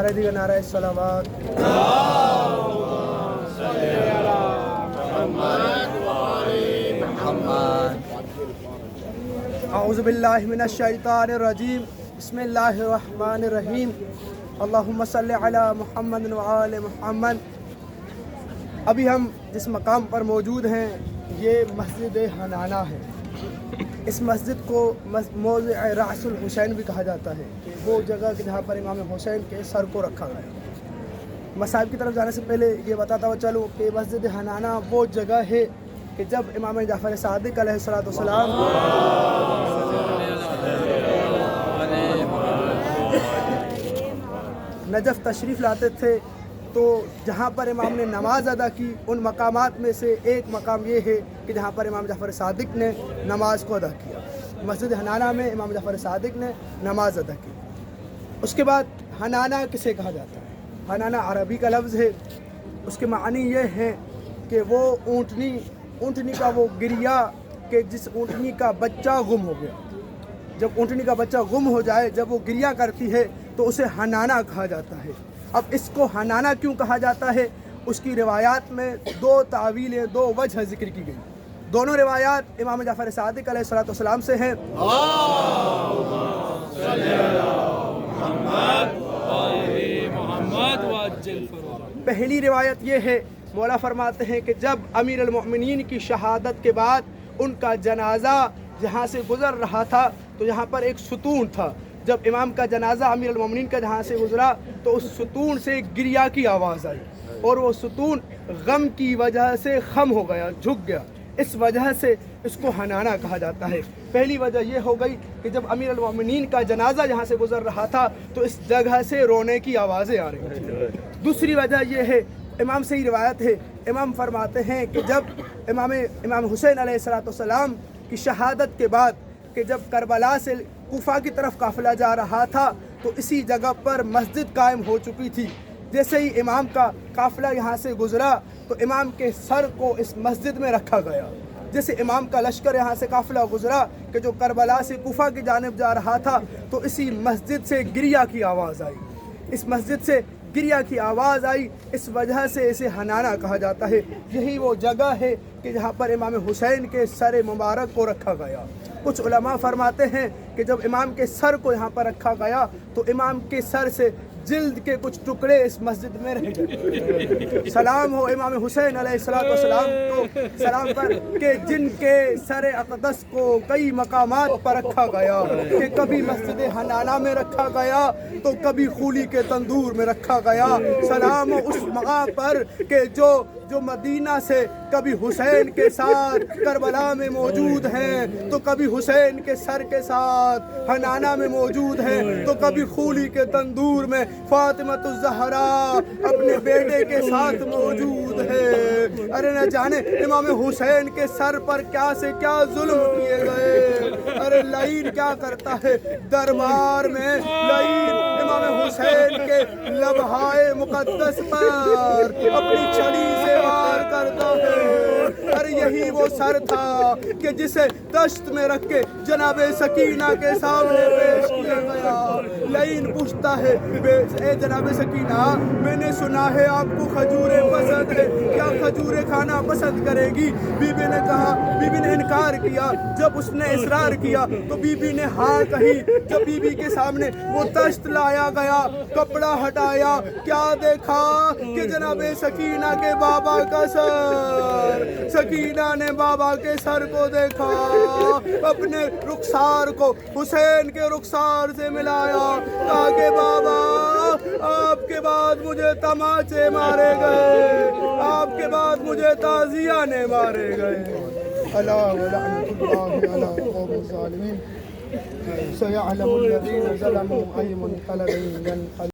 نعرہ دیگر نعرہ صلوات. اعوذ باللہ من الشیطان الرجیم. بسم اللہ الرحمن الرحیم. اللہم صلی علی محمد وآل محمد. ابھی ہم جس مقام پر موجود ہیں یہ مسجد حنانہ ہے. اس مسجد کو موضع رأس الحسین بھی کہا جاتا ہے، کہ وہ جگہ جہاں پر امام حسین کے سر کو رکھا گیا. مصائب کی طرف جانے سے پہلے یہ بتاتا ہوا چلو کہ مسجد حنانہ وہ جگہ ہے کہ جب امام جعفر صادق علیہ السلام نجف تشریف لاتے تھے تو جہاں پر امام نے نماز ادا کی ان مقامات میں سے ایک مقام یہ ہے کہ جہاں پر امام جعفر صادق نے نماز کو ادا کیا. مسجد حنانہ میں امام جعفر صادق نے نماز ادا کی. اس کے بعد حنانہ کسے کہا جاتا ہے؟ حنانہ عربی کا لفظ ہے. اس کے معنی یہ ہے کہ وہ اونٹنی کا وہ گریا کہ جس اونٹنی کا بچہ گم ہو گیا. جب اونٹنی کا بچہ گم ہو جائے، جب وہ گریا کرتی ہے تو اسے حنانہ کہا جاتا ہے. اب اس کو حنانہ کیوں کہا جاتا ہے؟ اس کی روایات میں دو تعویلیں، دو وجہ ذکر کی گئی. دونوں روایات امام جعفر صادق علیہ السلام سے ہیں. پہلی روایت یہ ہے، مولا فرماتے ہیں کہ جب امیر المؤمنین کی شہادت کے بعد ان کا جنازہ جہاں سے گزر رہا تھا تو یہاں پر ایک ستون تھا. جب امام کا جنازہ امیر المؤمنین کا جہاں سے گزرا تو اس ستون سے گریا کی آواز آئی اور وہ ستون غم کی وجہ سے خم ہو گیا، جھک گیا. اس وجہ سے اس کو حنانہ کہا جاتا ہے. پہلی وجہ یہ ہو گئی کہ جب امیر المؤمنین کا جنازہ یہاں سے گزر رہا تھا تو اس جگہ سے رونے کی آوازیں آ رہی تھیں. دوسری وجہ یہ ہے، امام سے ہی روایت ہے، امام فرماتے ہیں کہ جب امام حسین علیہ السلام کی شہادت کے بعد کہ جب کربلا سے کوفہ کی طرف قافلہ جا رہا تھا تو اسی جگہ پر مسجد قائم ہو چکی تھی. جیسے ہی امام کا قافلہ یہاں سے گزرا تو امام کے سر کو اس مسجد میں رکھا گیا. جیسے امام کا لشکر یہاں سے قافلہ گزرا کہ جو کربلا سے کوفہ کی جانب جا رہا تھا تو اسی مسجد سے گریا کی آواز آئی. اس مسجد سے گریا کی آواز آئی، اس وجہ سے اسے حنانہ کہا جاتا ہے. یہی وہ جگہ ہے کہ جہاں پر امام حسین کے سر مبارک کو رکھا گیا. کچھ علماء فرماتے ہیں کہ جب امام کے سر کو یہاں پر رکھا گیا تو امام کے سر سے جلد کے کچھ ٹکڑے اس مسجد میں رہ گئے. سلام ہو امام حسین علیہ السلام کو سلام پر کہ جن کے سر اقدس کو کئی مقامات پر رکھا گیا، کہ کبھی مسجد حنانہ میں رکھا گیا تو کبھی خولی کے تندور میں رکھا گیا. سلام ہو اس مقام پر کہ جو مدینہ سے کبھی حسین کے ساتھ کربلا میں موجود ہیں تو کبھی حسین کے سر کے ساتھ حنانہ میں موجود ہیں تو کبھی خولی کے تندور میں فاطمۃ الزہرا اپنے بیٹے کے ساتھ موجود ہے. ارے نہ جانے امام حسین کے سر پر کیا سے کیا ظلم کیے گئے. ارے لعین کیا کرتا ہے دربار میں، لعین امام حسین کے لبہائے مقدس پر اپنی چھڑی سے وار کرتا ہے. ارے یہی وہ سر تھا کہ جسے دشت میں رکھ کے جناب سکینہ کے سامنے پیش کیا گیا. لعین پوچھتا ہے، اے جناب سکینہ میں نے سنا ہے آپ کو کھجوریں پسند ہے، کیا کھجوریں کھانا پسند کرے گی؟ بی بی نے کہا، بی بی نے انکار کیا. جب اس نے اصرار کیا تو بی بی نے ہاں کہی. جب بی بی کے سامنے وہ دشت لایا گیا، کپڑا ہٹایا، کیا دیکھا کہ جناب سکینہ کے بابا کا سر. سکینہ نے بابا کے سر کو دیکھا، اپنے رخسار کو حسین کے رخسار سے ملایا، کہا کہ بابا آپ کے بعد مجھے تماچے مارے گئے، آپ کے بعد مجھے تازیانے مارے گئے. اللہ ولعنت اللہ علی القوم الظالمین. سيعلم الذين ظلموا أي منقلب ينقلبون.